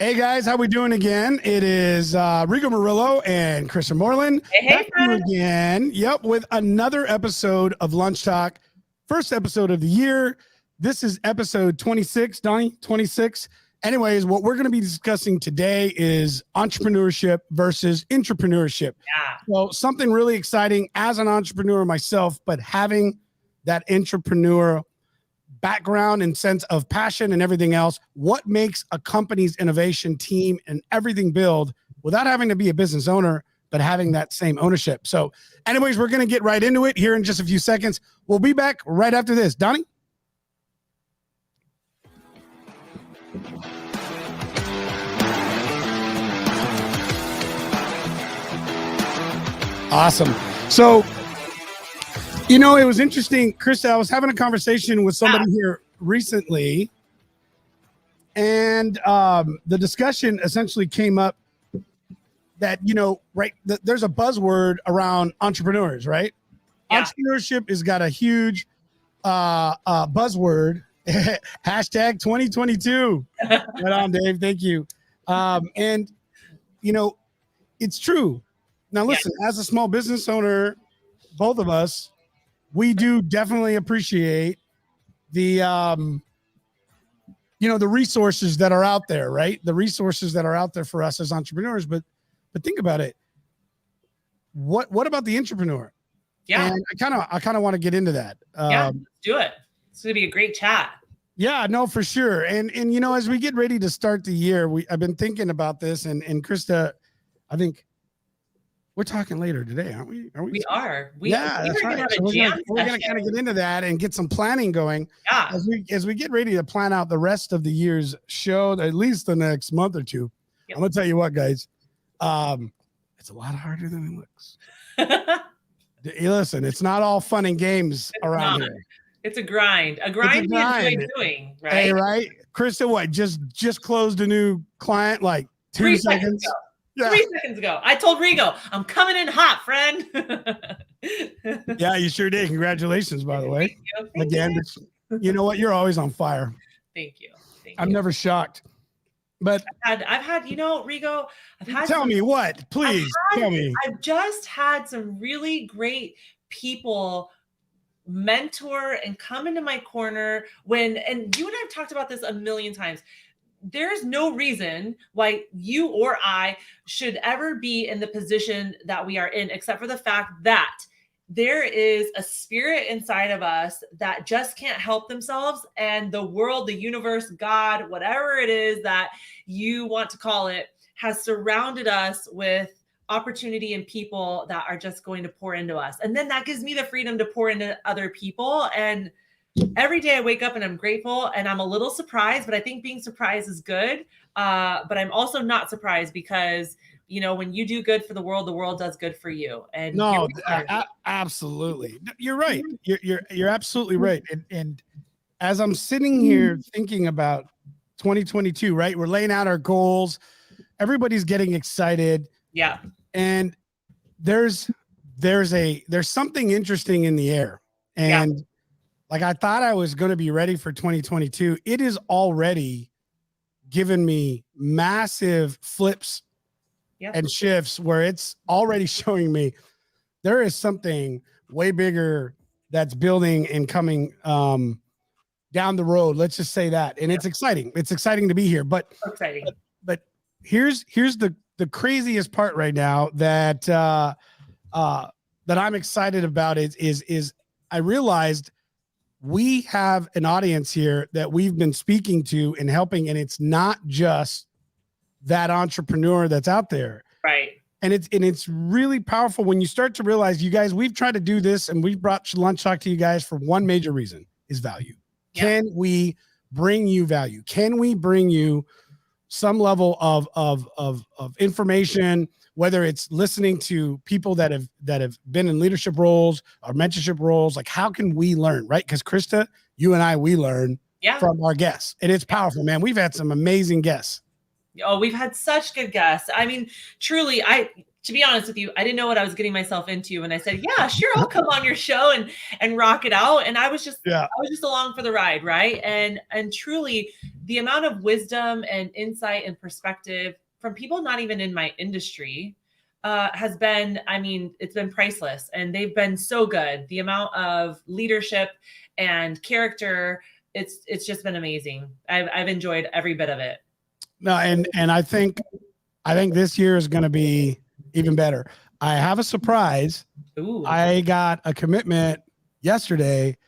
Hey guys, how we doing again? It is Rigo Murillo and Krista Moreland Hey, back to you friend. again. Yep, with another episode of Lunch Talk, first episode of the year. This is episode 26, Donnie, 26. Anyways, what we're going to be discussing today is entrepreneurship versus intrapreneurship. Yeah. So something really exciting as an entrepreneur myself, but having that intrapreneur background and sense of passion and everything else, what makes a company's innovation team and everything build without having to be a business owner, but having that same ownership. So anyways, we're going to get right into it here in just a few seconds. We'll be back right after this. Donnie? Awesome. So, you know, it was interesting, Krista. I was having a conversation with somebody here recently, and the discussion essentially came up that, you know, right, there's a buzzword around entrepreneurs, right? Yeah. Entrepreneurship has got a huge buzzword, hashtag 2022. Right on, Dave. Thank you. And, you know, it's true. Now, listen, as a small business owner, both of us, we do definitely appreciate the, you know, the resources that are out there, right? The resources that are out there for us as entrepreneurs. But think about it. What about the intrapreneur? Yeah. And I kind of want to get into that. Let's do it. It's going to be a great chat. Yeah, no, for sure. And you know, as we get ready to start the year, I've been thinking about this, and Krista, I think we're talking later today, aren't we? We are. Yeah, that's right. So we're gonna kind of get into that and get some planning going. Yeah. As we get ready to plan out the rest of the year's show, at least the next month or two. Yep. I'm gonna tell you what, guys. It's a lot harder than it looks. Listen, it's not all fun and games around here. It's a grind. A grind we enjoy doing, right? Hey, right? Krista, what? Just closed a new client like 2 seconds ago. Yeah. 3 seconds ago. I told Rigo, I'm coming in hot, friend. Yeah, you sure did. Congratulations, by the way. Thank you. Again, you know what? You're always on fire. Thank you. I'm never shocked. But I've had, you know, Rigo, tell me what, please tell me. I've just had some really great people mentor and come into my corner and you and I have talked about this a million times. There's no reason why you or I should ever be in the position that we are in, except for the fact that there is a spirit inside of us that just can't help themselves. And the world, the universe, God, whatever it is that you want to call it, has surrounded us with opportunity and people that are just going to pour into us. And then that gives me the freedom to pour into other people. And every day I wake up and I'm grateful and I'm a little surprised, but I think being surprised is good. But I'm also not surprised because, you know, when you do good for the world does good for you. And no, absolutely. You're right. You're absolutely right. And as I'm sitting here thinking about 2022, right? We're laying out our goals. Everybody's getting excited. Yeah. And there's something interesting in the air. And like I thought I was going to be ready for 2022. It is already given me massive flips and shifts where it's already showing me there is something way bigger that's building and coming down the road. Let's just say that. And it's exciting. It's exciting to be here. But here's the craziest part right now that that I'm excited about is I realized we have an audience here that we've been speaking to and helping, and it's not just that entrepreneur that's out there. Right. And it's really powerful when you start to realize, you guys, we've tried to do this and we've brought Lunch Talk to you guys for one major reason, is value. Yeah. Can we bring you value? Can we bring you some level of information, whether it's listening to people that have been in leadership roles or mentorship roles? Like, how can we learn, right? Because Krista, you and I, we learn from our guests, and it's powerful, man. We've had some amazing guests. Oh, we've had such good guests. I mean, truly, to be honest with you, I didn't know what I was getting myself into. And I said, yeah, sure, I'll come on your show and rock it out. And I was just along for the ride. Right. And truly the amount of wisdom and insight and perspective from people not even in my industry has been, I mean, it's been priceless, and they've been so good. The amount of leadership and character, it's just been amazing. I've enjoyed every bit of it. No, and I think this year is going to be even better. I have a surprise. Ooh. I got a commitment yesterday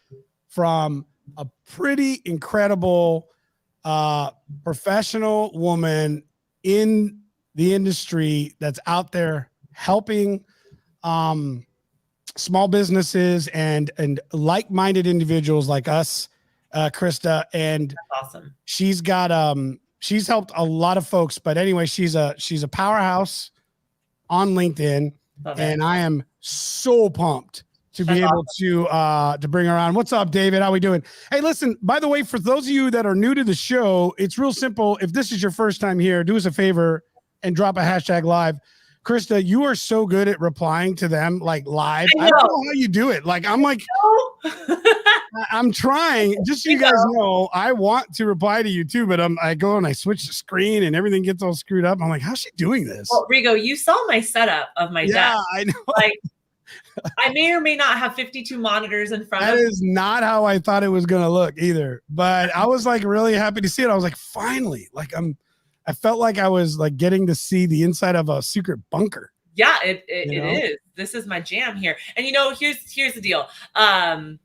from a pretty incredible professional woman in the industry that's out there helping small businesses and like-minded individuals like us, Krista. And that's awesome. She's got she's helped a lot of folks, but anyway, she's a powerhouse on LinkedIn. And I am so pumped to be able to bring her on. What's up, David? How we doing? Hey, listen, by the way, for those of you that are new to the show, it's real simple. If this is your first time here, do us a favor and drop a hashtag live. Krista, you are so good at replying to them like live. I don't know how you do it. Like, I'm like, I'm trying. Just so you guys know, I want to reply to you too, but I go and I switch the screen and everything gets all screwed up. I'm like, how's she doing this? Well, Rigo, you saw my setup of my desk. Yeah, I know. Like, I may or may not have 52 monitors in front of me. That is not how I thought it was going to look either. But I was like really happy to see it. I was like, finally, like I felt like I was like getting to see the inside of a secret bunker. Yeah, it is. This is my jam here. And here's the deal. I'm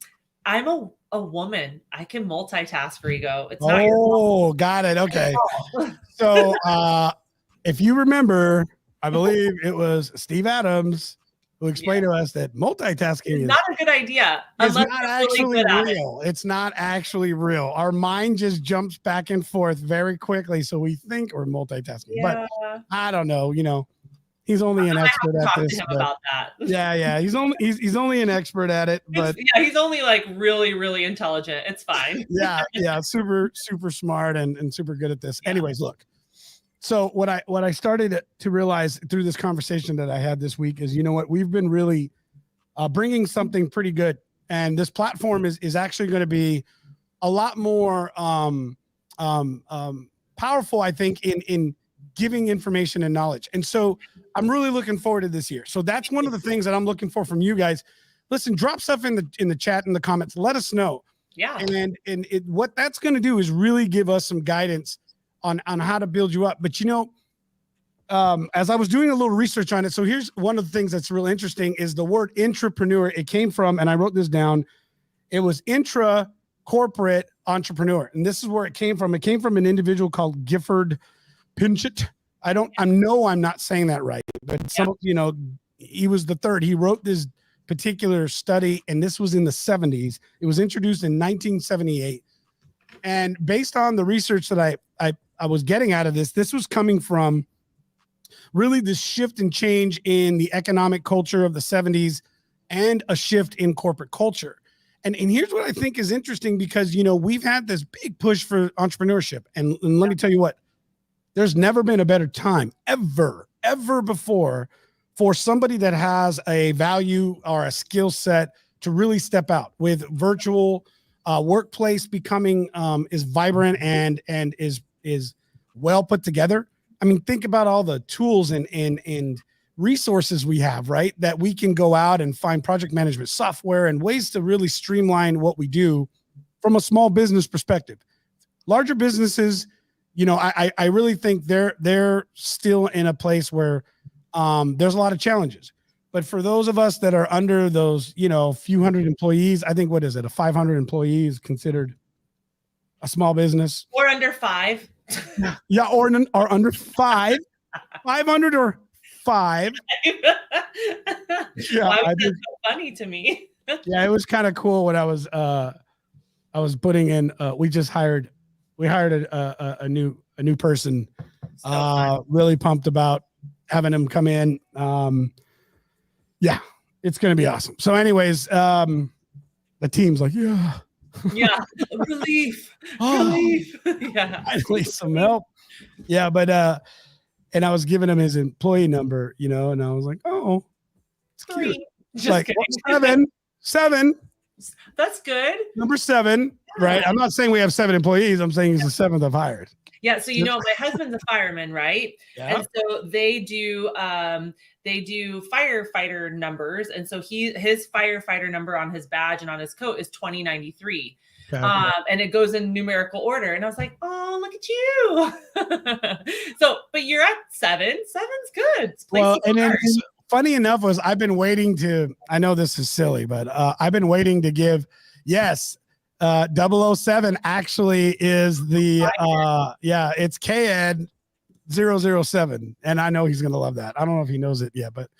a woman. I can multitask, Rigo. It's not your fault. Got it. Okay. So if you remember, I believe it was Steve Adams who explained to us that multitasking is not a good idea. It's not actually real. It's not actually real. Our mind just jumps back and forth very quickly, so we think we're multitasking. Yeah. But I don't know. He's only an expert at this. To him about that. Yeah. He's only an expert at it. But he's only like really, really intelligent. It's fine. Yeah. Super, super smart and super good at this. Yeah. Anyways, look. So what I started to realize through this conversation that I had this week is, you know what, we've been really bringing something pretty good, and this platform is actually going to be a lot more powerful, I think, in giving information and knowledge. And so I'm really looking forward to this year. So that's one of the things that I'm looking for from you guys. Listen, drop stuff in the chat, in the comments. Let us know. Yeah. And what that's going to do is really give us some guidance on how to build you up. But as I was doing a little research on it, so here's one of the things that's real interesting is the word intrapreneur. It came from, and I wrote this down, it was intra corporate entrepreneur. And this is where it came from. It came from an individual called Gifford Pinchot. I'm not saying that right, but he was the third. He wrote this particular study, and this was in the 70s. It was introduced in 1978. And based on the research that I was getting out of this was coming from really this shift and change in the economic culture of the 70s and a shift in corporate culture. And here's what I think is interesting, because, we've had this big push for entrepreneurship. And let me tell you what, there's never been a better time ever before for somebody that has a value or a skill set to really step out with virtual workplace becoming is vibrant and is well put together. I mean, think about all the tools and resources we have, right? That we can go out and find project management software and ways to really streamline what we do from a small business perspective. Larger businesses, I really think they're still in a place where there's a lot of challenges. But for those of us that are under those, few hundred employees, I think, what is it? A 500 employees considered a small business? Or under 5. Yeah, or under 5. 500 or 5. Yeah, why was that so funny to me? Yeah, it was kind of cool when I was putting in. We hired a new person. So really pumped about having him come in. Yeah, it's going to be awesome. So anyways, the team's like, yeah, relief. Yeah, I need some help. Yeah. But and I was giving him his employee number, you know, and I was like, oh, it's cute. 3. It's Just like, kidding. seven, That's good. number 7, right? I'm not saying we have 7 employees. I'm saying he's the 7th I've hired. Yeah. So, you know, my husband's a fireman, right? Yeah. And so they do firefighter numbers. And so his firefighter number on his badge and on his coat is 2093. Okay. And it goes in numerical order. And I was like, oh, look at you. So, but you're at 7. 7's good. Well, and then funny enough was I've been waiting to, I know this is silly, but I've been waiting to give, yes, 007 actually is the, it's KED 007. And I know he's going to love that. I don't know if he knows it yet, but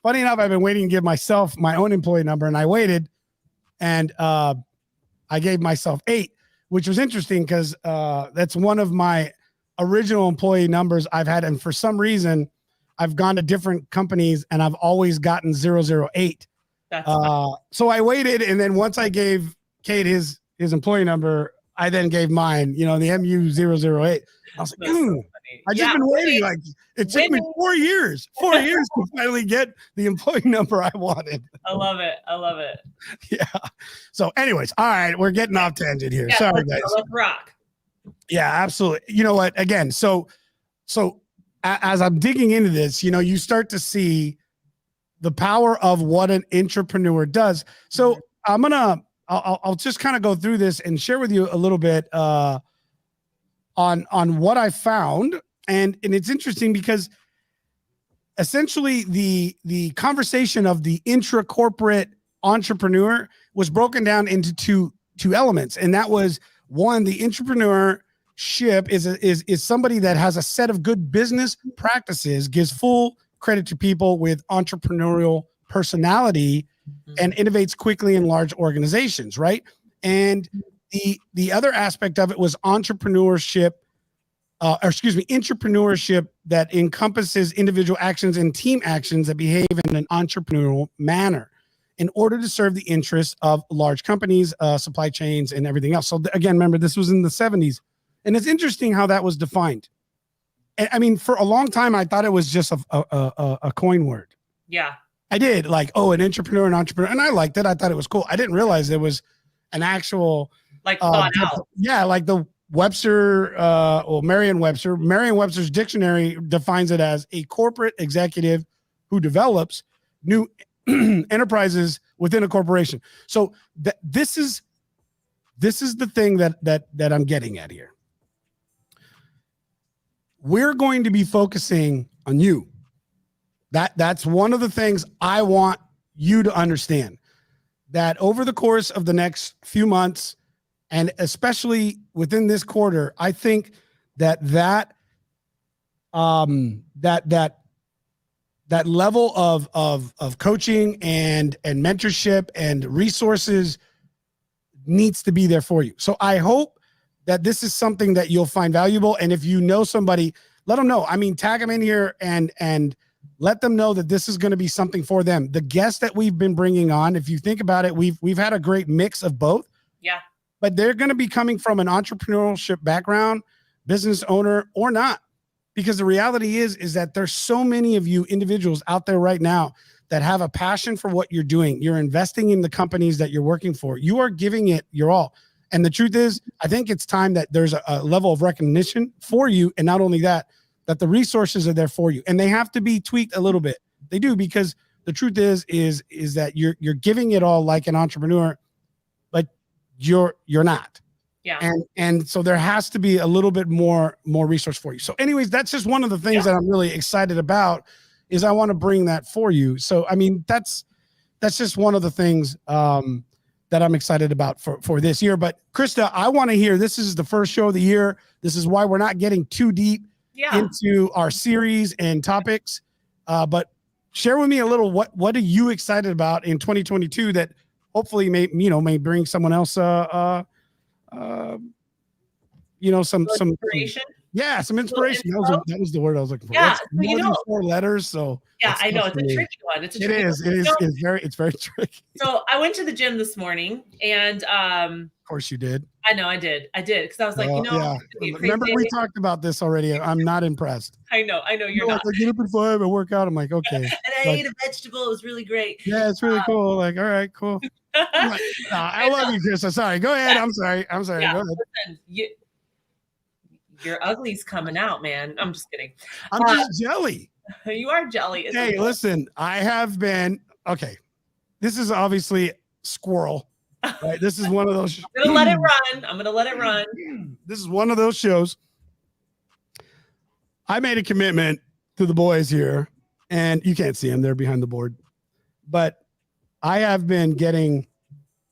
funny enough, I've been waiting to give myself my own employee number, and I waited, and I gave myself 8, which was interesting because that's one of my original employee numbers I've had. And for some reason, I've gone to different companies and I've always gotten 008. So I waited. And then once I gave Kate his employee number, I then gave mine, you know, the MU008. I was like, I just been waiting. Like it took me 4 years to finally get the employee number I wanted. I love it. I love it. Yeah. So anyways, all right, we're getting off tangent here. Yeah, sorry guys. Let's rock. Yeah, absolutely. You know what? Again, so as I'm digging into this, you know, you start to see the power of what an intrapreneur does. So I'll just kind of go through this and share with you a little bit on what I found. And it's interesting because essentially the conversation of the intra-corporate entrepreneur was broken down into two elements. And that was, one, the intrapreneurship is somebody that has a set of good business practices, gives full credit to people with entrepreneurial personality, and innovates quickly in large organizations, right? And the other aspect of it was intrapreneurship that encompasses individual actions and team actions that behave in an entrepreneurial manner in order to serve the interests of large companies, supply chains, and everything else. So again, remember, this was in the 70s. And it's interesting how that was defined. And I mean, for a long time, I thought it was just a coin word. Yeah. I did, like, oh, an entrepreneur, and I liked it. I thought it was cool. I didn't realize it was an actual, like, thought out. Yeah, like the Webster, or Merriam-Webster. Merriam-Webster's dictionary defines it as a corporate executive who develops new enterprises within a corporation. So this is the thing that I'm getting at here. We're going to be focusing on you. That's one of the things I want you to understand, that over the course of the next few months, and especially within this quarter, I think that level of coaching and mentorship and resources needs to be there for you. So I hope that this is something that you'll find valuable. And if you know somebody, let them know. I mean, tag them in here and let them know that this is going to be something for them. The guests that we've been bringing on, if you think about it, we've had a great mix of both. Yeah. But they're going to be coming from an entrepreneurship background, business owner or not. Because the reality is that there's so many of you individuals out there right now that have a passion for what you're doing. You're investing in the companies that you're working for. You are giving it your all. And the truth is, I think it's time that there's a level of recognition for you. And not only that the resources are there for you. And they have to be tweaked a little bit. They do, because the truth is that you're giving it all like an entrepreneur, but you're not. Yeah. And so there has to be a little bit more resource for you. So anyways, that's just one of the things that I'm really excited about, is I want to bring that for you. So, I mean, that's just one of the things that I'm excited about for this year. But Krista, I want to hear, this is the first show of the year. This is why we're not getting too deep into our series and topics. But share with me a little, what are you excited about in 2022 that hopefully may bring someone else, some inspiration. Yeah, some inspiration. That was the word I was looking for. Yeah, It's so, more than 4 letters, so yeah, it's I know tough it's for a me. tricky one. It's a It tricky is. one. It is. So, It's very tricky. so I went to the gym this morning, and Of course you did. I know I did because I was like, Yeah. it's gonna be a crazy Remember we day. talked about this already. I'm not impressed. I know you're You're not. like, I get up at 5 and work out. I'm like, okay. And I Like, ate a vegetable. It was really great. yeah, it's really cool. Like, all right, cool. I'm like, nah, I love you, Chris. I'm sorry. Go ahead. I'm sorry. Yeah, Go ahead. listen, your ugly's coming out, man. I'm just kidding. I'm just jelly. You are jelly. It's Hey, okay. listen, I have been okay. This is obviously squirrel, right? This is one of those. I'm gonna let it run. I'm gonna let it run. This is one of those shows. I made a commitment to the boys here, and you can't see them; they're behind the board. But I have been getting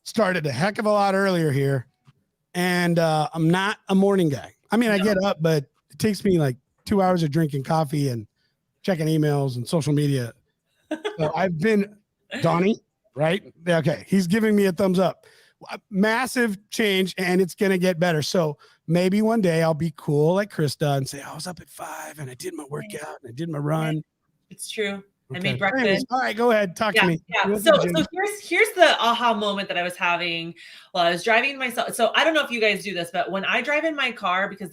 started a heck of a lot earlier here, and I'm not a morning guy. I mean, I get up, but it takes me like 2 hours of drinking coffee and checking emails and social media. So I've been Donnie, right? Okay. He's giving me a thumbs up. Massive change, and it's going to get better. So maybe one day I'll be cool like Krista and say, I was up at 5 and I did my workout and I did my run. It's true. Okay. I made breakfast. Anyways, all right, go ahead. Talk to me. Yeah. So here's the aha moment that I was having while I was driving myself. So I don't know if you guys do this, but when I drive in my car, because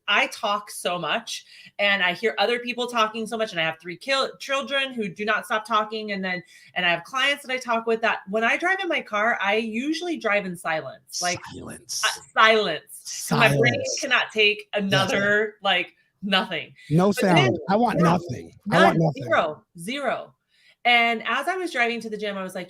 I talk so much and I hear other people talking so much, and I have 3 children who do not stop talking, and I have clients that I talk with, that when I drive in my car, I usually drive in silence. Like silence. So my brain cannot take another nothing. No sound. I want nothing. I want nothing. Zero. And as I was driving to the gym, I was like,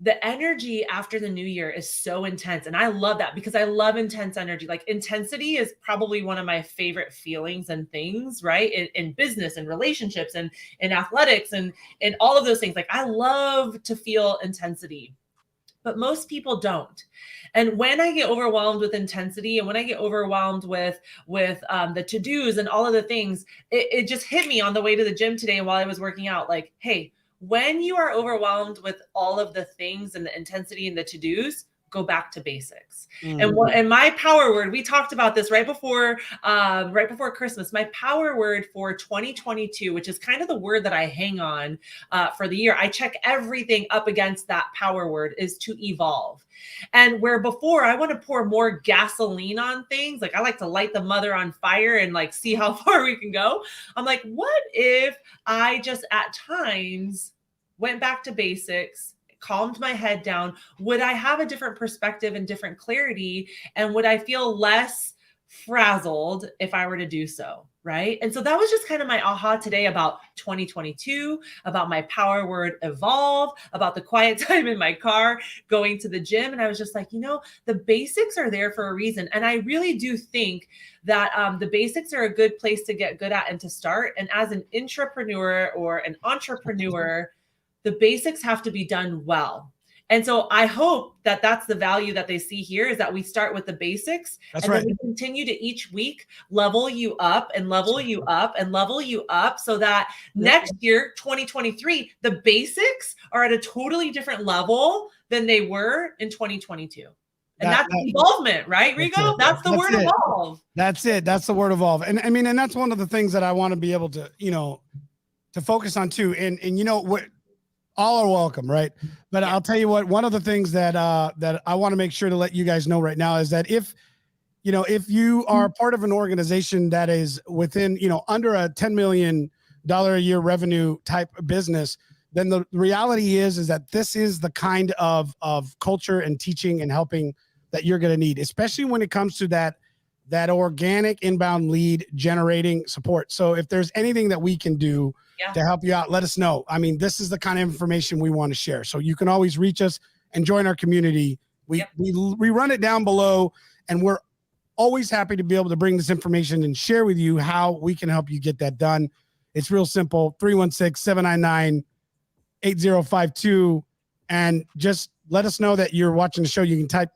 the energy after the new year is so intense. And I love that because I love intense energy. Like, intensity is probably one of my favorite feelings and things, right? In business and relationships and in athletics and in all of those things. Like, I love to feel intensity. But most people don't. And when I get overwhelmed with intensity, and when I get overwhelmed with the to-dos and all of the things, it just hit me on the way to the gym today while I was working out. Like, hey, when you are overwhelmed with all of the things and the intensity and the to-dos, go back to basics. And my power word, we talked about this right before Christmas. My power word for 2022, which is kind of the word that I hang on for the year, I check everything up against that power word, is to evolve. And where before I want to pour more gasoline on things, like I like to light the mother on fire and like see how far we can go. I'm like, what if I just at times went back to basics, calmed my head down? Would I have a different perspective and different clarity? And would I feel less frazzled if I were to do so? Right. And so that was just kind of my aha today about 2022, about my power word evolve, about the quiet time in my car, going to the gym. And I was just like, the basics are there for a reason. And I really do think that the basics are a good place to get good at and to start. And as an intrapreneur or an entrepreneur, the basics have to be done well. And so I hope that that's the value that they see here, is that we start with the basics. That's and right. Then we continue to each week level you up and level you up and level you up, so that next year, 2023, the basics are at a totally different level than they were in 2022. And that's involvement, right, Rigo? That's the word evolve. That's it. That's the word evolve. And I mean, and that's one of the things that I want to be able to, to focus on too. And what, all are welcome, right? But I'll tell you what, one of the things that that I want to make sure to let you guys know right now is that if you are part of an organization that is within, under a $10 million a year revenue type of business, then the reality is that this is the kind of culture and teaching and helping that you're going to need, especially when it comes to that organic inbound lead generating support. So if there's anything that we can do to help you out, let us know. I mean, this is the kind of information we want to share. So you can always reach us and join our community. We run it down below, and we're always happy to be able to bring this information and share with you how we can help you get that done. It's real simple, 316-799-8052. And just let us know that you're watching the show. You can type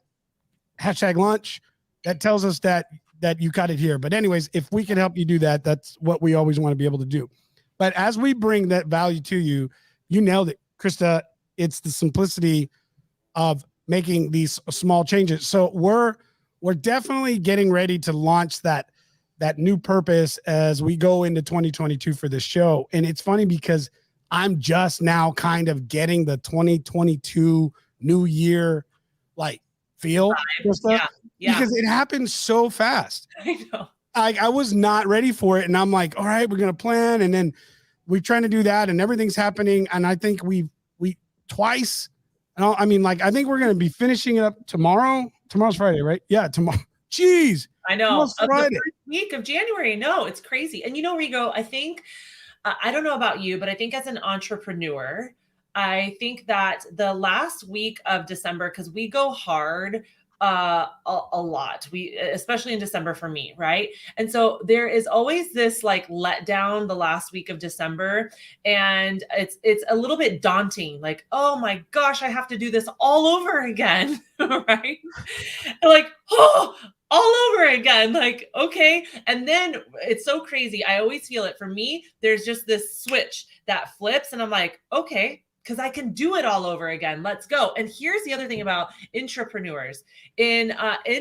#lunch. That tells us that you got it here. But anyways, if we can help you do that, that's what we always want to be able to do. But as we bring that value to you, you nailed it, Krista. It's the simplicity of making these small changes. So we're definitely getting ready to launch that that new purpose as we go into 2022 for this show. And it's funny because I'm just now kind of getting the 2022 new year like feel, Yeah. Yeah. because it happened so fast. I know. I was not ready for it. And I'm like, all right, we're going to plan. And then we're trying to do that and everything's happening. And I think we twice, and I mean, like, I think we're going to be finishing it up tomorrow. Tomorrow's Friday, right? Yeah. Tomorrow. Jeez. I know. Tomorrow's Of the Friday. first week of January. No, it's crazy. And you know, Rigo, I think, I don't know about you, but I think as an entrepreneur, I think that the last week of December, because we go hard a lot, we especially in December for me, right? And so there is always this like letdown the last week of December, and it's a little bit daunting, like, oh my gosh, I have to do this all over again. Right? Like, oh, all over again. Like, okay. And then it's so crazy. I always feel it for me. There's just this switch that flips, and I'm like, okay, because I can do it all over again. Let's go. And here's the other thing about intrapreneurs. In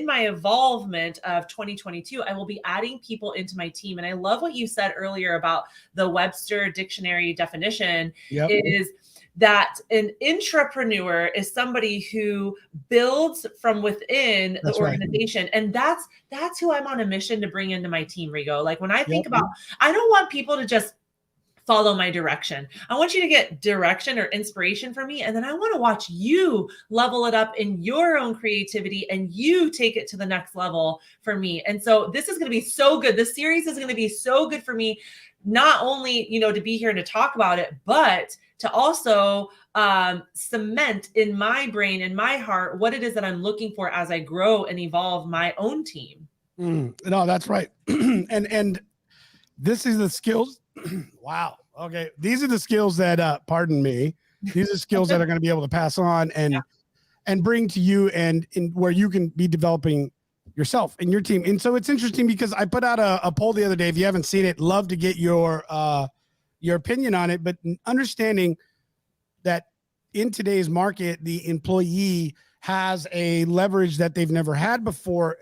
my involvement of 2022, I will be adding people into my team. And I love what you said earlier about the Webster dictionary definition. Yep. Is that an intrapreneur is somebody who builds from within the organization. Right. And that's who I'm on a mission to bring into my team, Rigo. Like when I think about, I don't want people to just follow my direction. I want you to get direction or inspiration from me. And then I want to watch you level it up in your own creativity and you take it to the next level for me. And so this is going to be so good. This series is going to be so good for me, not only, to be here and to talk about it, but to also cement in my brain and my heart what it is that I'm looking for as I grow and evolve my own team. No, that's right. and this is the skills. Wow. Okay. These are the skills that, pardon me, these are skills that are going to be able to pass on and bring to you and in where you can be developing yourself and your team. And so it's interesting because I put out a poll the other day. If you haven't seen it, love to get your opinion on it, but understanding that in today's market, the employee has a leverage that they've never had before.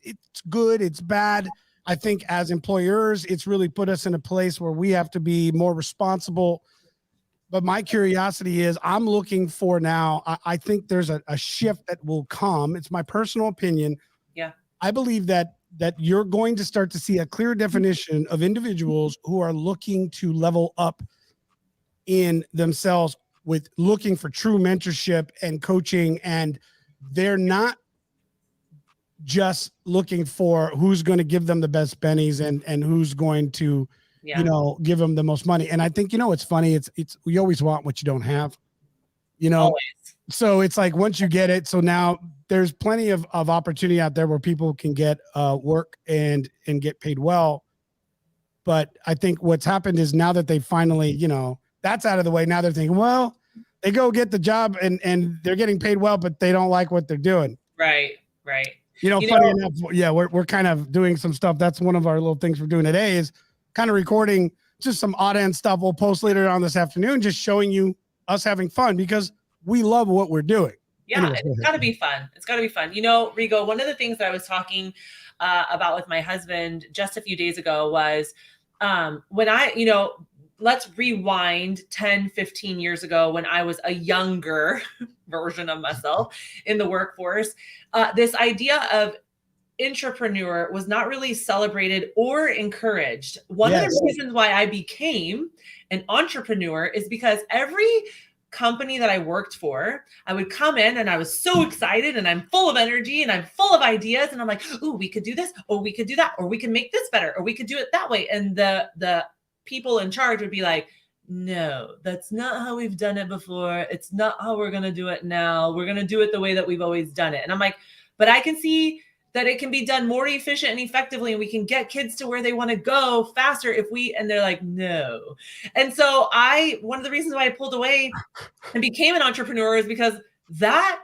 It's good. It's bad. I think as employers, it's really put us in a place where we have to be more responsible. But my curiosity is I'm looking for now, I think there's a shift that will come. It's my personal opinion. Yeah. I believe that you're going to start to see a clear definition of individuals who are looking to level up in themselves with looking for true mentorship and coaching. And they're not just looking for who's going to give them the best bennies and who's going to, give them the most money. And I think, it's funny. It's we always want what you don't have, Always. So it's like, once you get it, so now there's plenty of opportunity out there where people can get work and get paid well. But I think what's happened is now that they finally, that's out of the way. Now they're thinking, well, they go get the job and they're getting paid well, but they don't like what they're doing. Right. Funny enough, we're kind of doing some stuff. That's one of our little things we're doing today is kind of recording just some odd end stuff. We'll post later on this afternoon, just showing you us having fun because we love what we're doing. Yeah, anyways, it's got to be fun. It's got to be fun. Rigo, one of the things that I was talking about with my husband just a few days ago was when I, let's rewind 10, 15 years ago when I was a younger version of myself in the workforce. This idea of intrapreneur was not really celebrated or encouraged. One of the reasons why I became an entrepreneur is because every company that I worked for, I would come in and I was so excited and I'm full of energy and I'm full of ideas. And I'm like, ooh, we could do this, or we could do that, or we can make this better, or we could do it that way. And the people in charge would be like, no, that's not how we've done it before. It's not how we're going to do it now. We're going to do it the way that we've always done it. And I'm like, but I can see that it can be done more efficient and effectively, and we can get kids to where they want to go faster and they're like, no. And so one of the reasons why I pulled away and became an entrepreneur is because that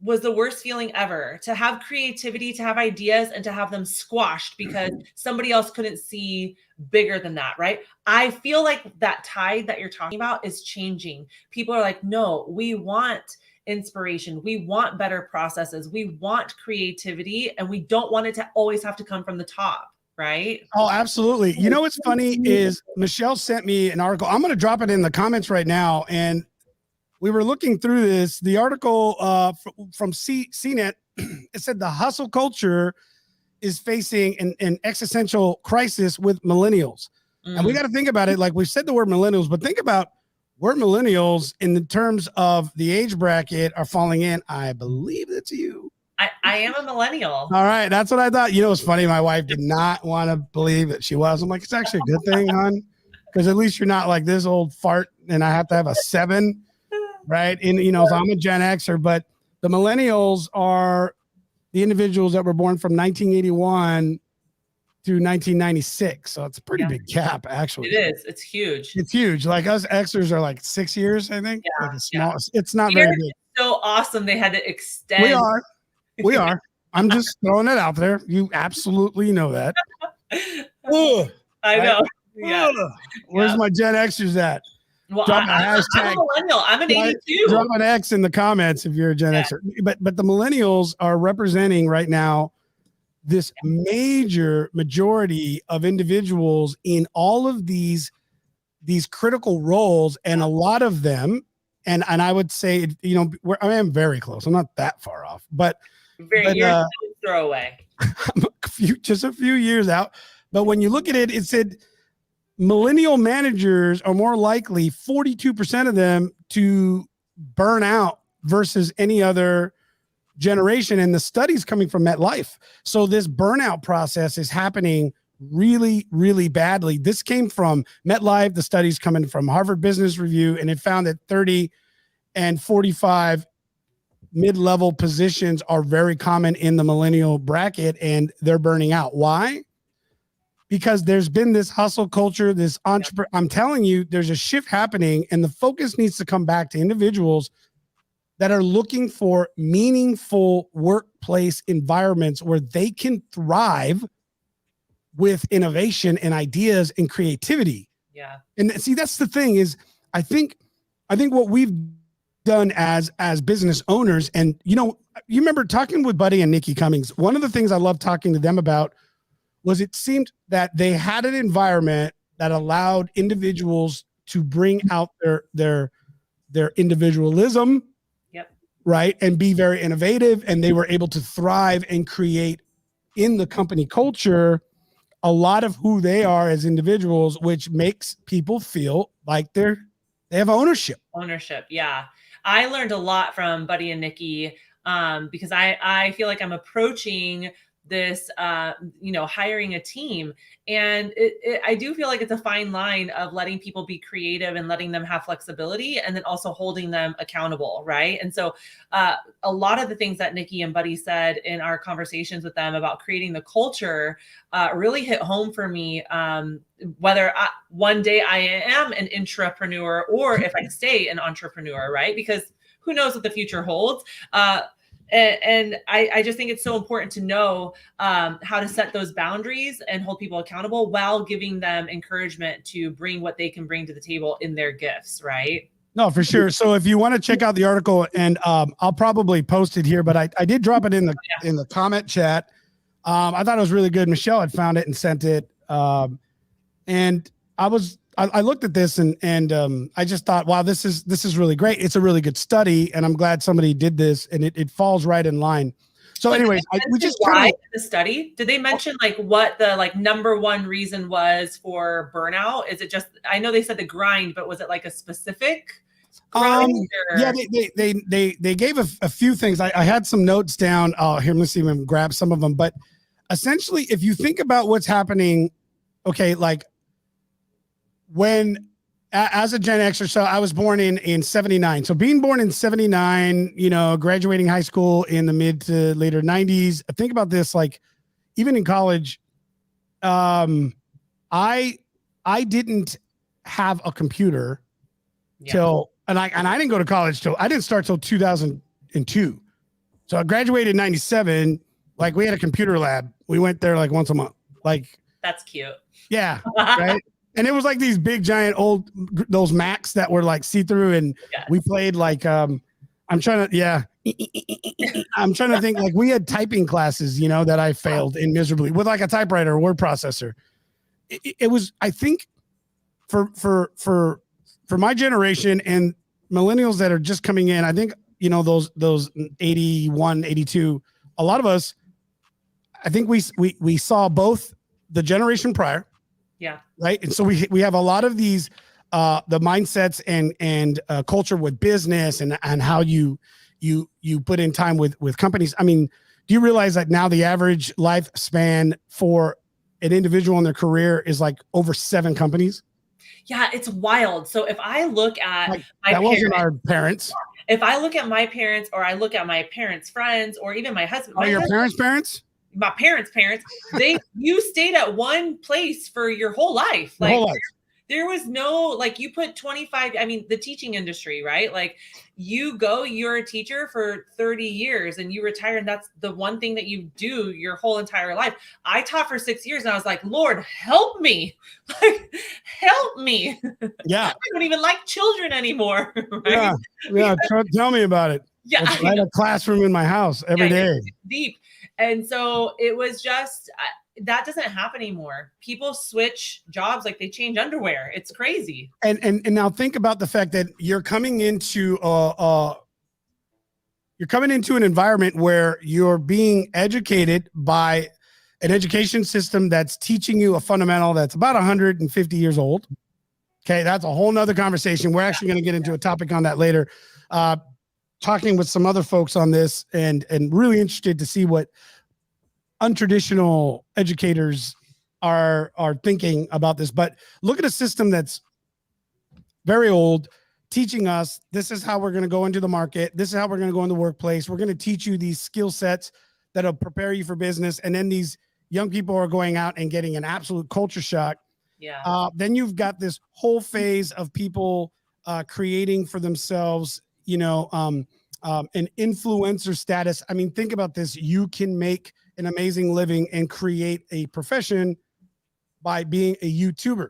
was the worst feeling ever, to have creativity, to have ideas, and to have them squashed because somebody else couldn't see bigger than that, right? I feel like that tide that you're talking about is changing. People are like, no, we want inspiration. We want better processes. We want creativity, and we don't want it to always have to come from the top, right? Oh, absolutely. You know what's funny is Michelle sent me an article. I'm going to drop it in the comments right now. And we were looking through this. The article from CNET, it said the hustle culture is facing an existential crisis with millennials. And we got to think about it. Like we said the word millennials, but think about where millennials in the terms of the age bracket are falling in. I believe that's you. I am a millennial. All right. That's what I thought. You know, it's funny. My wife did not want to believe that she was. I'm like, it's actually a good thing, hon, because at least you're not like this old fart and I have to have a 7, right? And, you know, so I'm a Gen Xer, but the millennials are the individuals that were born from 1981 to 1996. So it's a pretty big gap, actually. It is. It's huge. It's huge. Like us Xers are like 6 years, I think. Yeah, like a small, it's not very big. So awesome. They had to extend. We are. I'm just throwing it out there. You absolutely know that. I know. Yeah. Where's my Gen Xers at? Well, I'm a millennial. I'm an 82. Drop an X in the comments if you're a Gen Xer. But the millennials are representing right now this majority of individuals in all of these critical roles, and a lot of them, and I would say, you know, I am very close. I'm not that far off, but you're throwaway. just a few years out. But when you look at it, it said millennial managers are more likely, 42% of them, to burn out versus any other generation. And the studies coming from MetLife. So this burnout process is happening really, really badly. This came from MetLife, the studies coming from Harvard Business Review, and it found that 30 and 45 mid-level positions are very common in the millennial bracket, and they're burning out. Why? Because there's been this hustle culture, this entrepreneur. I'm telling you, there's a shift happening, and the focus needs to come back to individuals that are looking for meaningful workplace environments where they can thrive with innovation and ideas and creativity. Yeah. And see, that's the thing is, I think what we've done as business owners, and you know, you remember talking with Buddy and Nikki Cummings. One of the things I love talking to them about was it seemed that they had an environment that allowed individuals to bring out their individualism, right, and be very innovative, and they were able to thrive and create in the company culture a lot of who they are as individuals, which makes people feel like they have ownership. Yeah. I learned a lot from Buddy and Nikki because I feel like I'm approaching this, hiring a team. And I do feel like it's a fine line of letting people be creative and letting them have flexibility, and then also holding them accountable. Right. And so a lot of the things that Nikki and Buddy said in our conversations with them about creating the culture really hit home for me. Whether one day I am an intrapreneur or if I stay an entrepreneur, right? Because who knows what the future holds. And I just think it's so important to know how to set those boundaries and hold people accountable while giving them encouragement to bring what they can bring to the table in their gifts, right? No, for sure. So if you want to check out the article, and I'll probably post it here, but I did drop it in the comment chat. I thought it was really good. Michelle had found it and sent it. And I looked at this and I just thought, wow, this is really great. It's a really good study, and I'm glad somebody did this, and it falls right in line. So anyways, we just the study, did they mention like what the number one reason was for burnout? Is it just, I know they said the grind, but was it like a specific grind? Yeah, they gave a few things. I had some notes down. Oh, here, let's see if I can grab some of them. But essentially, if you think about what's happening, okay, like when as a Gen Xer, so I was born in 79. So being born in 79, graduating high school in the mid to later 90s. Think about this, like even in college, I didn't have a computer till, and I didn't go to college I didn't start till 2002. So I graduated in 97. Like we had a computer lab. We went there like once a month. Like that's cute. Yeah. Right. And it was like these big giant those Macs that were like see-through, and we played like I I'm trying to, yeah. I'm trying to think, like, we had typing classes, you know, that I failed in miserably with like a typewriter or word processor. It was, I think, for my generation and millennials that are just coming in, I think, you know, those 81, 82, a lot of us, I think we saw both the generation prior. Yeah. Right. And so we have a lot of these the mindsets and culture with business and how you put in time with companies. I mean, do you realize that now the average lifespan for an individual in their career is like over 7 companies? Yeah, it's wild. So if I look at Like, my that wasn't parents, our parents. if I look at my parents, or I look at my parents' friends, or even my husband, Are your parents? my parents' parents, you stayed at one place for your whole life. Your Like whole life. there was no, like, you put 25, I mean, the teaching industry, right? Like you're a teacher for 30 years and you retire, and that's the one thing that you do your whole entire life. I taught for 6 years and I was like, Lord, help me. Like, help me. Yeah. I don't even like children anymore. Right? Yeah. Tell me about it. Yeah. I had a classroom in my house every day. Deep. And so it was just, that doesn't happen anymore. People switch jobs like they change underwear. It's crazy. And now think about the fact that you're coming into an environment where you're being educated by an education system that's teaching you a fundamental that's about 150 years old. Okay, that's a whole nother conversation. We're actually going to get into a topic on that later. Talking with some other folks on this, and really interested to see what untraditional educators are thinking about this. But look at a system that's very old, teaching us this is how we're going to go into the market. This is how we're going to go in the workplace. We're going to teach you these skill sets that'll prepare you for business. And then these young people are going out and getting an absolute culture shock. Yeah. Then you've got this whole phase of people creating for themselves, you know, an influencer status. I mean, think about this. You can make an amazing living and create a profession by being a YouTuber,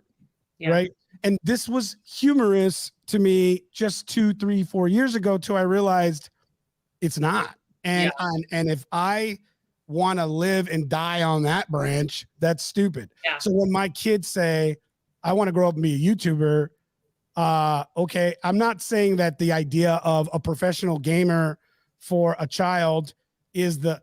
right? And this was humorous to me just 2, 3, 4 years ago, till I realized it's not. And if I want to live and die on that branch, that's stupid. Yeah. So when my kids say, I want to grow up and be a YouTuber, okay, I'm not saying that the idea of a professional gamer for a child is the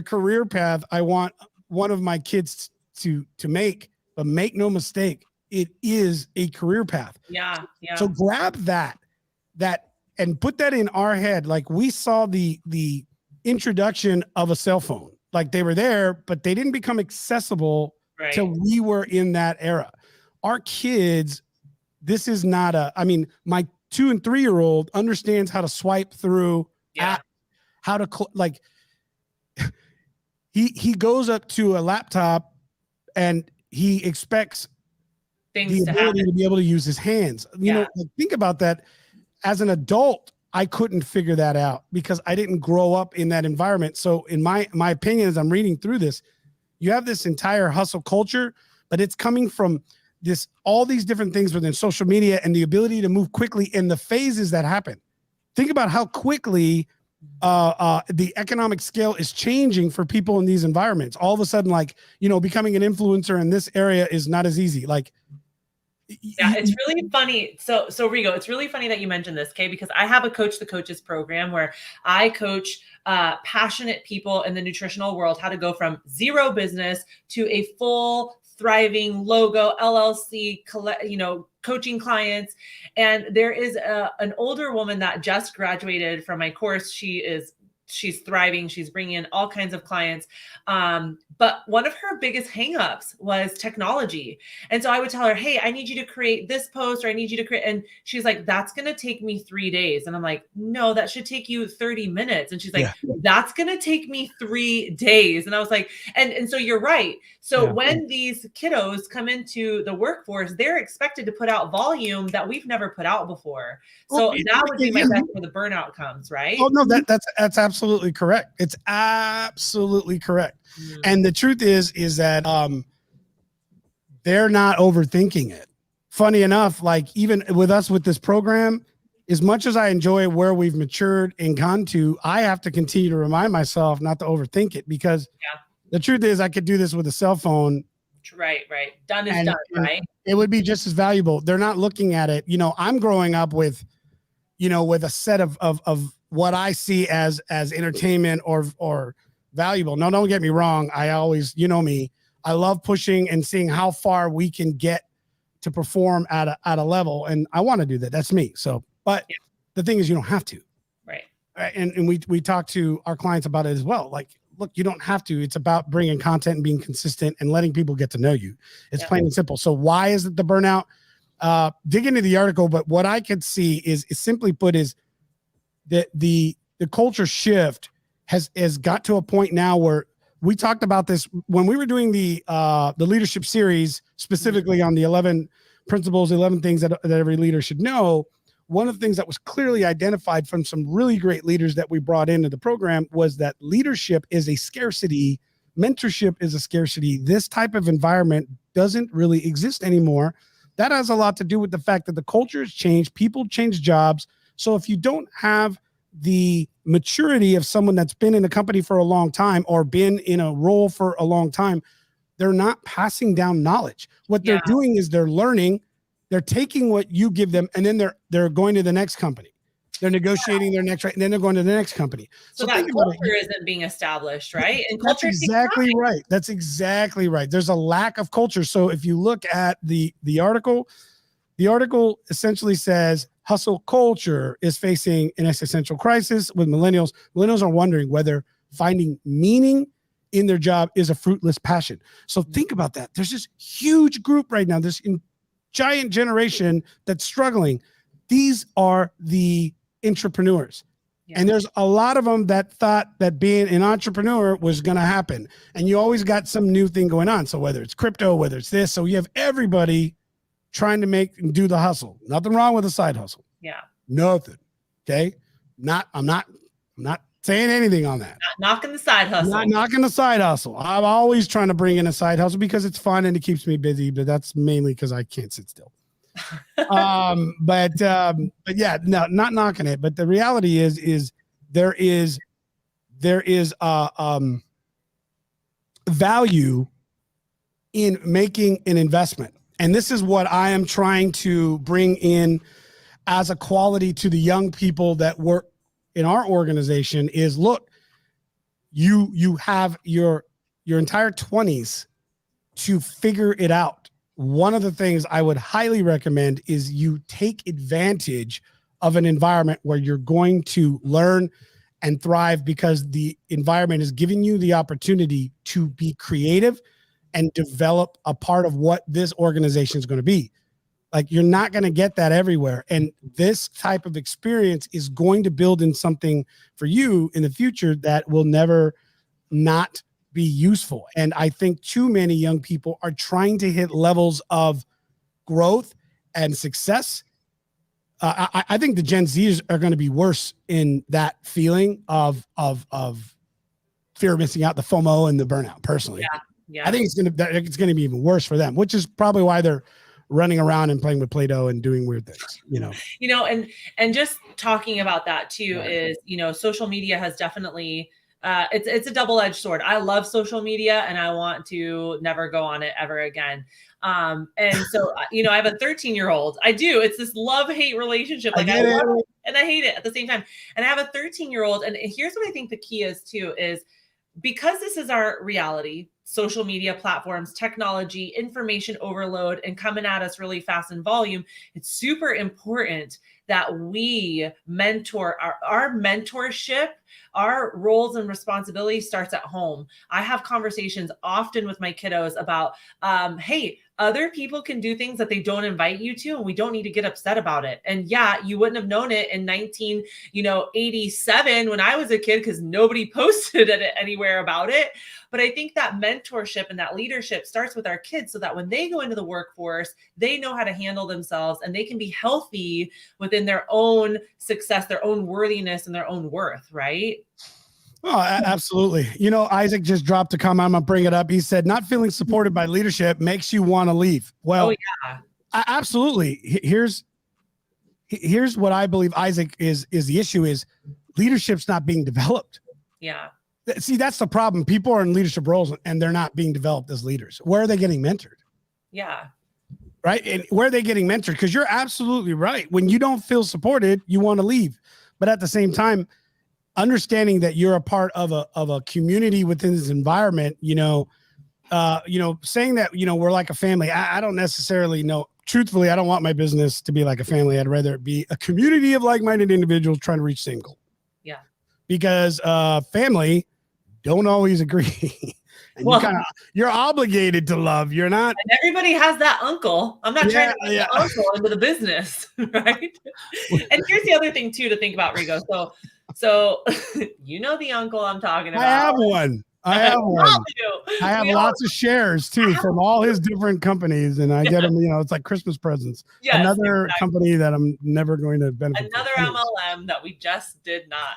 career path I want one of my kids to make, but make no mistake, it is a career path. Yeah. So grab that and put that in our head. Like, we saw the introduction of a cell phone. Like, they were there, but they didn't become accessible till we were in that era. Our kids, this is not I mean, my 2 and 3-year-old understands how to swipe through, how to like, he goes up to a laptop and he expects the ability to be able to use his hands. You know, like, think about that. As an adult, I couldn't figure that out because I didn't grow up in that environment. So in my opinion, as I'm reading through this, you have this entire hustle culture, but it's coming from all these different things within social media and the ability to move quickly in the phases that happen. Think about how quickly the economic scale is changing for people in these environments. All of a sudden, like, you know, becoming an influencer in this area is not as easy. Like, it's really funny. So Rigo, it's really funny that you mentioned this, okay? Because I have a Coach the Coaches program where I coach passionate people in the nutritional world how to go from zero business to a full thriving logo LLC, you know, coaching clients. And there is an older woman that just graduated from my course. She's thriving. She's bringing in all kinds of clients. But one of her biggest hangups was technology. And so I would tell her, hey, I need you to create this post, or I need you to create, and she's like, that's going to take me 3 days. And I'm like, no, that should take you 30 minutes. And she's like, that's going to take me 3 days. And I was like, and so you're right. So when these kiddos come into the workforce, they're expected to put out volume that we've never put out before. So that would be my best where the burnout comes, right? Oh no, that's absolutely correct. It's absolutely correct. And the truth is that they're not overthinking it. Funny enough, like, even with us with this program, as much as I enjoy where we've matured and gone to, I have to continue to remind myself not to overthink it, because the truth is I could do this with a cell phone. Right. Done is done, right? It would be just as valuable. They're not looking at it. I'm growing up with, with a set of what I see as entertainment or valuable. No, don't get me wrong. I always, me, I love pushing and seeing how far we can get to perform at a level. And I want to do that. That's me. So, but the thing is, you don't have to. Right. And we talk to our clients about it as well. Like, look, you don't have to. It's about bringing content and being consistent and letting people get to know you. It's plain and simple. So why is it the burnout? Dig into the article, but what I could see is simply put is that the culture shift has got to a point now where we talked about this when we were doing the leadership series, specifically on the 11 principles, 11 things that every leader should know. One of the things that was clearly identified from some really great leaders that we brought into the program was that leadership is a scarcity. Mentorship is a scarcity. This type of environment doesn't really exist anymore. That has a lot to do with the fact that the culture has changed. People change jobs. So if you don't have the maturity of someone that's been in a company for a long time or been in a role for a long time, they're not passing down knowledge. What they're doing is they're learning, they're taking what you give them, and then they're going to the next company. They're negotiating their next, right, and then they're going to the next company. So that culture isn't being established, right? And that's exactly right. That's exactly right. There's a lack of culture. So if you look at the article essentially says hustle culture is facing an existential crisis with millennials. Millennials are wondering whether finding meaning in their job is a fruitless passion. So think about that. There's this huge group right now, this giant generation that's struggling. These are the intrapreneurs. And there's a lot of them that thought that being an entrepreneur was going to happen. And you always got some new thing going on. So whether it's crypto, whether it's this, so you have everybody trying to make and do the hustle. Nothing wrong with a side hustle. Yeah. Nothing. Okay. I'm not saying anything on that. Not knocking the side hustle. Not knocking the side hustle. I'm always trying to bring in a side hustle because it's fun and it keeps me busy, but that's mainly because I can't sit still. But yeah, no, not knocking it. But the reality is there is value in making an investment. And this is what I am trying to bring in as a quality to the young people that work in our organization is, look, you have your entire 20s to figure it out. One of the things I would highly recommend is you take advantage of an environment where you're going to learn and thrive, because the environment is giving you the opportunity to be creative and develop a part of what this organization is going to be. Like, you're not going to get that everywhere. And this type of experience is going to build in something for you in the future that will never not be useful. And I think too many young people are trying to hit levels of growth and success. I think the Gen Zs are going to be worse in that feeling of fear of missing out, the FOMO and the burnout, personally. Yeah. I think it's going to be even worse for them, which is probably why they're running around and playing with Play-Doh and doing weird things, and just talking about that too is, social media has definitely, it's a double-edged sword. I love social media and I want to never go on it ever again. And so, I have a 13-year-old. I do. It's this love-hate relationship. Like, I love it and I hate it at the same time. And I have a 13-year-old. And here's what I think the key is too, is because this is our reality, social media platforms, technology, information overload, and coming at us really fast in volume, it's super important that we mentor. Our mentorship, our roles and responsibilities starts at home. I have conversations often with my kiddos about, hey, other people can do things that they don't invite you to, and we don't need to get upset about it. And yeah, you wouldn't have known it in 1987 when I was a kid, because nobody posted it anywhere about it. But I think that mentorship and that leadership starts with our kids, so that when they go into the workforce, they know how to handle themselves and they can be healthy within their own success, their own worthiness, and their own worth, right? Oh, absolutely. Isaac just dropped a comment. I'm going to bring it up. He said, not feeling supported by leadership makes you want to leave. Well, absolutely. Here's here's what I believe, Isaac, is the issue is leadership's not being developed. Yeah. See, that's the problem. People are in leadership roles and they're not being developed as leaders. Where are they getting mentored? Yeah. Right. And where are they getting mentored? Because you're absolutely right. When you don't feel supported, you want to leave. But at the same time, understanding that you're a part of a community within this environment, saying that, we're like a family. I don't necessarily know. Truthfully, I don't want my business to be like a family. I'd rather it be a community of like-minded individuals trying to reach the same goal. Yeah. Because family don't always agree. And you're obligated to love. You're not. And everybody has that uncle. I'm not trying to put the uncle into the business, right? And here's the other thing too to think about, Rigo. So the uncle I'm talking about. I have one. I have lots of shares too from all his different companies, and I get them. It's like Christmas presents. Yes, another company that I'm never going to benefit. Another from. MLM that we just did not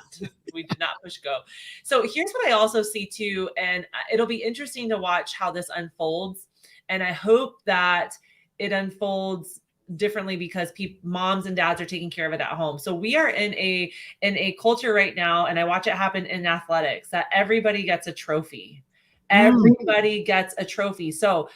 push go. So here's what I also see too, and it'll be interesting to watch how this unfolds. And I hope that it unfolds differently because moms and dads are taking care of it at home. So we are in a culture right now, and I watch it happen in athletics, that everybody gets a trophy. Everybody gets a trophy. So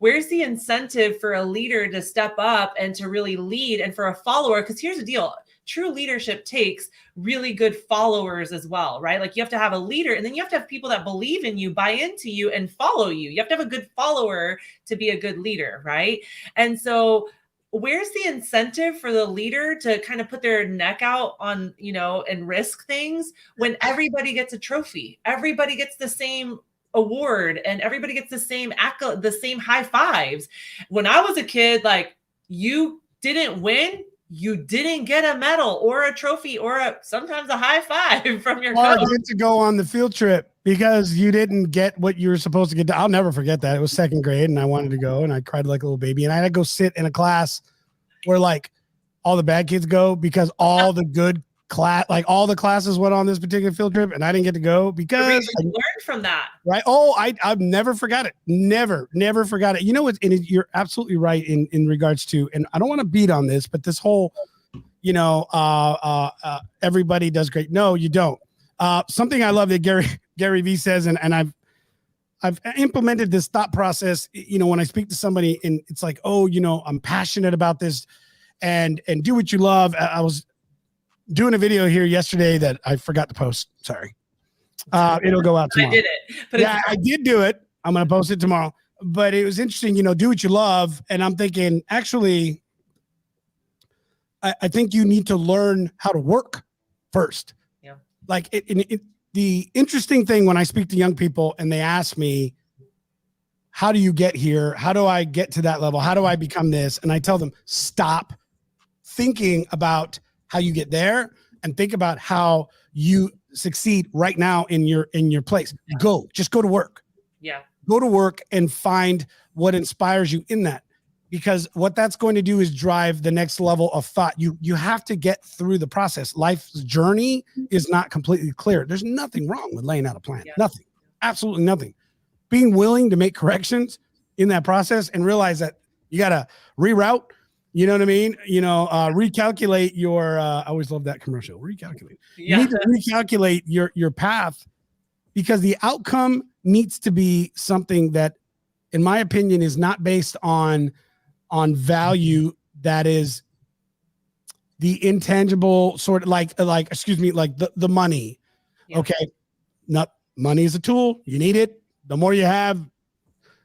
where's the incentive for a leader to step up and to really lead, and for a follower? Because here's the deal. True leadership takes really good followers as well, right? Like you have to have a leader, and then you have to have people that believe in you, buy into you, and follow you. You have to have a good follower to be a good leader, right? And so where's the incentive for the leader to kind of put their neck out on, and risk things when everybody gets a trophy, everybody gets the same award, and everybody gets the same accolade, the same high fives? When I was a kid, like, you didn't win, you didn't get a medal or a trophy or sometimes a high five from your coach. Or get to go on the field trip because you didn't get what you were supposed to get. I'll never forget that. It was second grade and I wanted to go, and I cried like a little baby, and I had to go sit in a class where like all the bad kids go because all the good all the classes went on this particular field trip, and I didn't get to go because I learned from that. Right. Oh, I've never forgot it. Never forgot it. You're absolutely right in regards to, and I don't want to beat on this, but this whole, everybody does great. No, you don't. Something I love that Gary Vee says, and I've implemented this thought process, when I speak to somebody and it's like, oh, I'm passionate about this and do what you love. I was doing a video here yesterday that I forgot to post. Sorry. It'll go out tomorrow. I did it. But I did do it. I'm going to post it tomorrow. But it was interesting, do what you love. And I'm thinking, actually, I think you need to learn how to work first. Yeah. Like the interesting thing when I speak to young people and they ask me, how do you get here? How do I get to that level? How do I become this? And I tell them, stop thinking about how you get there and think about how you succeed right now in your place. Yeah. Just go to work. Yeah. Go to work and find what inspires you in that, because what that's going to do is drive the next level of thought. You have to get through the process. Life's journey is not completely clear. There's nothing wrong with laying out a plan. Yeah. Nothing, absolutely nothing. Being willing to make corrections in that process and realize that you got to reroute. You know what I mean? Recalculate your, I always love that commercial, recalculate. Yeah. You need to recalculate your path, because the outcome needs to be something that, in my opinion, is not based on value. That is the intangible sort of like the money. Yeah. Okay. Not money is a tool. You need it. The more you have,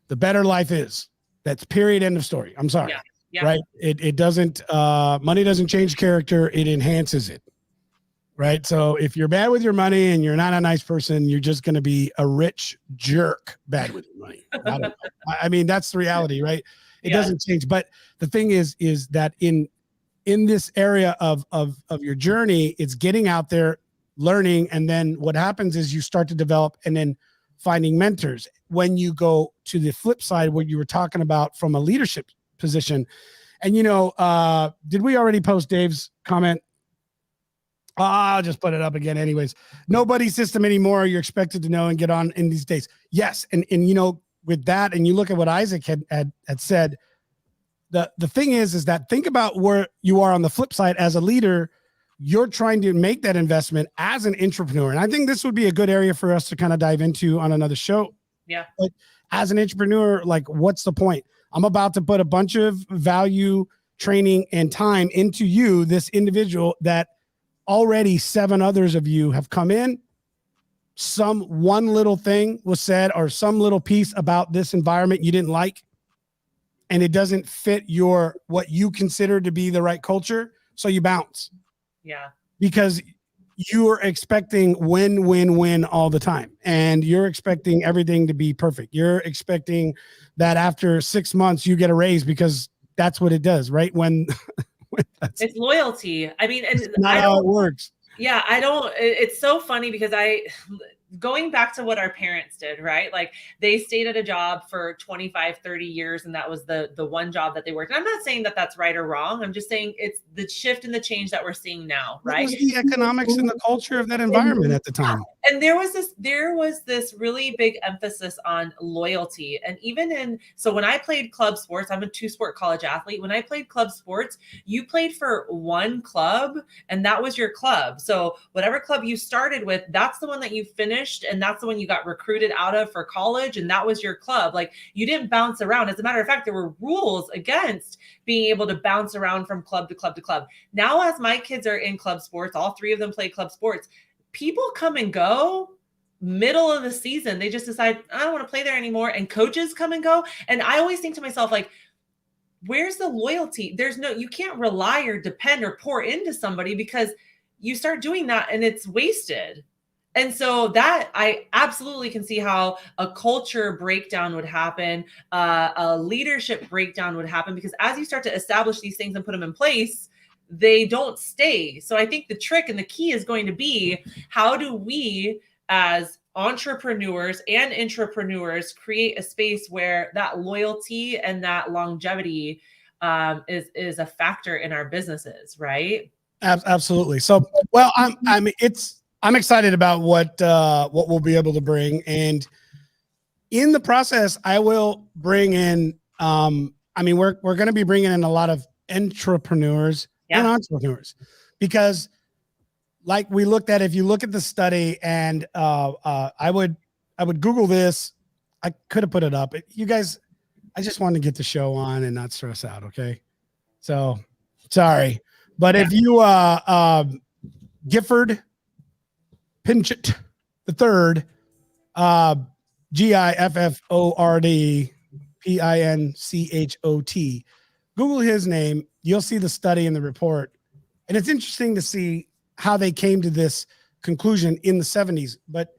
the better life is. That's period. End of story. I'm sorry. Yeah. Yeah. Right. It doesn't, money doesn't change character. It enhances it. Right. So if you're bad with your money and you're not a nice person, you're just going to be a rich jerk bad with your money. I don't know. I mean, that's the reality, right? It doesn't change. But the thing is that in this area of your journey, it's getting out there, learning. And then what happens is you start to develop and then finding mentors. When you go to the flip side, what you were talking about from a leadership position. And, did we already post Dave's comment? I'll just put it up again anyways. Nobody system anymore. You're expected to know and get on in these days. Yes. And with that, and you look at what Isaac had said, the thing is that think about where you are on the flip side as a leader. You're trying to make that investment as an entrepreneur. And I think this would be a good area for us to kind of dive into on another show. Yeah. Like as an entrepreneur, like what's the point? I'm about to put a bunch of value, training, and time into you, this individual that already 7 others of you have come in. Some one little thing was said or some little piece about this environment you didn't like, and it doesn't fit what you consider to be the right culture. So you bounce. Yeah. Because you're expecting win all the time. And you're expecting everything to be perfect. You're expecting that after 6 months, you get a raise because that's what it does, right? When it's loyalty. I mean, and not how it works. Yeah, it's so funny because going back to what our parents did, right? Like they stayed at a job for 25, 30 years. And that was the one job that they worked. And I'm not saying that that's right or wrong. I'm just saying it's the shift and the change that we're seeing now, right? It was the economics and the culture of that environment at the time. And there was this really big emphasis on loyalty. And so when I played club sports, I'm a 2-sport college athlete. When I played club sports, you played for one club and that was your club. So whatever club you started with, that's the one that you finished. And that's the one you got recruited out of for college. And that was your club. Like you didn't bounce around. As a matter of fact, there were rules against being able to bounce around from club to club to club. Now, as my kids are in club sports, all 3 of them play club sports. People come and go middle of the season. They just decide, I don't want to play there anymore. And coaches come and go. And I always think to myself, like, where's the loyalty? You can't rely or depend or pour into somebody because you start doing that and it's wasted. And so that I absolutely can see how a culture breakdown would happen, a leadership breakdown would happen, because as you start to establish these things and put them in place, they don't stay. So I think the trick and the key is going to be, how do we as entrepreneurs and intrapreneurs create a space where that loyalty and that longevity is a factor in our businesses, right? Absolutely. So, well, I'm excited about what we'll be able to bring, and in the process, I will bring in. We're going to be bringing in a lot of entrepreneurs and entrepreneurs, because, like we looked at, if you look at the study, and I would Google this. I could have put it up. You guys, I just wanted to get the show on and not stress out. Okay, so sorry, but if you Gifford Pinchot the third, Gifford Pinchot. Google his name. You'll see the study in the report. And it's interesting to see how they came to this conclusion in the 70s. But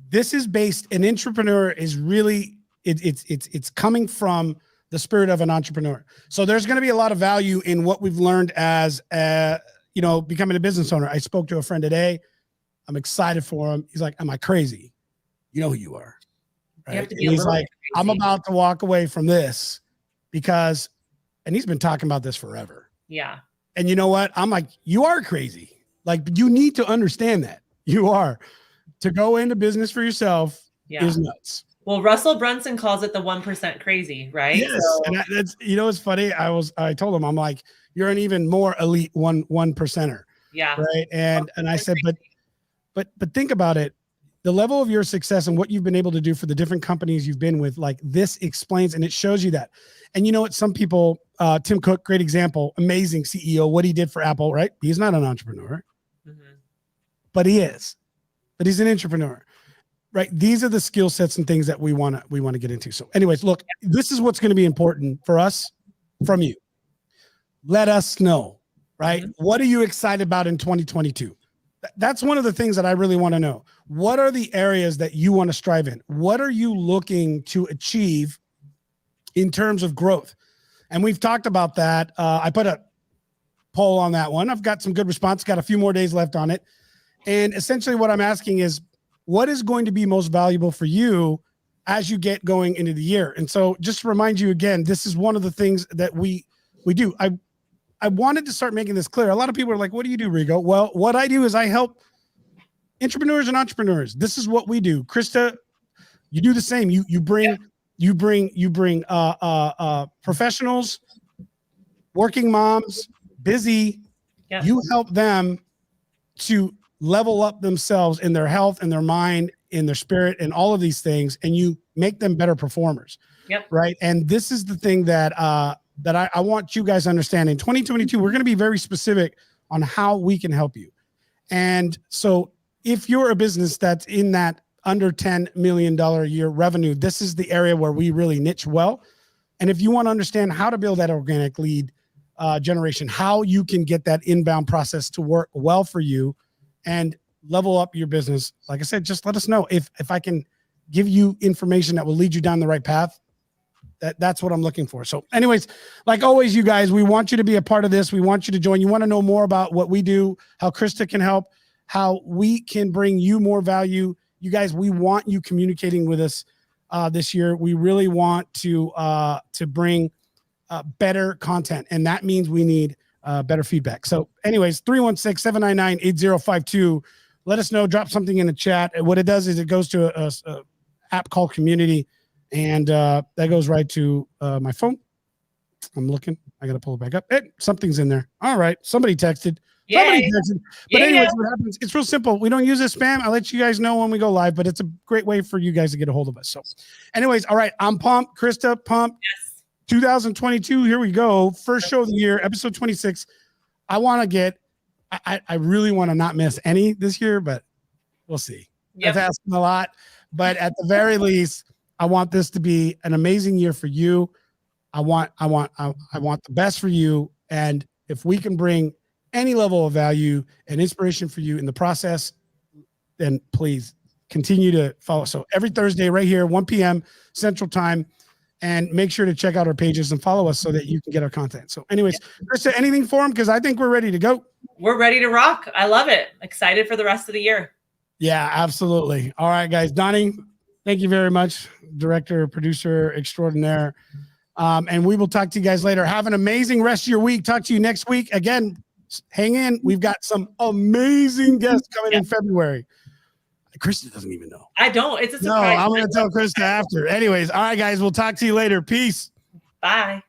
this is based, an entrepreneur is really, it's coming from the spirit of an entrepreneur. So there's going to be a lot of value in what we've learned as becoming a business owner. I spoke to a friend today. I'm excited for him. He's like, am I crazy? You know who you are. Right? And he's like, I'm about to walk away from this because, and he's been talking about this forever. Yeah. And you know what? I'm like, you are crazy. Like, you need to understand that you are. To go into business for yourself is nuts. Well, Russell Brunson calls it the 1% crazy, right? Yes. So, and that's, it's funny. I told him, I'm like, you're an even more elite one percenter. Yeah. Right. And I said, but think about it. The level of your success and what you've been able to do for the different companies you've been with, like, this explains, and it shows you that. And you know what? Some people, Tim Cook, great example, amazing CEO, what he did for Apple, right? He's not an entrepreneur, but he is, but he's an entrepreneur, right? These are the skill sets and things that we want to get into. So anyways, look, this is what's going to be important for us from you. Let us know, right? What are you excited about in 2022? That's one of the things that I really want to know. What are the areas that you want to strive in? What are you looking to achieve in terms of growth? And we've talked about that. I put a poll on that one. I've got some good response, got a few more days left on it. And essentially what I'm asking is, what is going to be most valuable for you as you get going into the year? And so just to remind you again, this is one of the things that we do. I wanted to start making this clear. A lot of people are like, what do you do, Rigo? Well, what I do is I help entrepreneurs and entrepreneurs. This is what we do. Krista, you do the same. You bring You bring professionals, working moms, busy. Yeah. You help them to level up themselves in their health and their mind, in their spirit, and all of these things, and you make them better performers. Yep. Right. And this is the thing that I want you guys to understand. In 2022, we're going to be very specific on how we can help you. And so if you're a business that's in that under $10 million a year revenue, this is the area where we really niche well. And if you want to understand how to build that organic lead generation, how you can get that inbound process to work well for you and level up your business, like I said, just let us know. If I can give you information that will lead you down the right path, that's what I'm looking for. So anyways, like always, you guys, we want you to be a part of this. We want you to join. You want to know more about what we do, how Krista can help, how we can bring you more value. You guys, we want you communicating with us this year. We really want to bring better content, and that means we need better feedback. So anyways, 316-799-8052. Let us know, drop something in the chat. And what it does is it goes to a app called Community, and that goes right to my phone. I'm looking. I got to pull it back up. Hey, something's in there. All right. Somebody texted. Somebody texted. But anyways, what happens? It's real simple. We don't use a spam. I'll let you guys know when we go live, but it's a great way for you guys to get a hold of us. So anyways, all right. I'm pumped. Krista, pumped. Yes. 2022. Here we go. First show of the year, episode 26. I want to get, I really want to not miss any this year, but we'll see. Yep. That's asking a lot. But at the very least, I want this to be an amazing year for you. I want the best for you. And if we can bring any level of value and inspiration for you in the process, then please continue to follow. So every Thursday right here, 1 p.m. Central Time, and make sure to check out our pages and follow us so that you can get our content. So anyways, Krista, anything for them? Because I think we're ready to go. We're ready to rock. I love it. Excited for the rest of the year. Yeah, absolutely. All right, guys. Donnie, thank you very much. Director, producer extraordinaire. And we will talk to you guys later. Have an amazing rest of your week. Talk to you next week. Again, hang in. We've got some amazing guests coming in February. Krista doesn't even know. I don't. It's a surprise. No, I'm going to tell Krista after. Anyways, all right, guys. We'll talk to you later. Peace. Bye.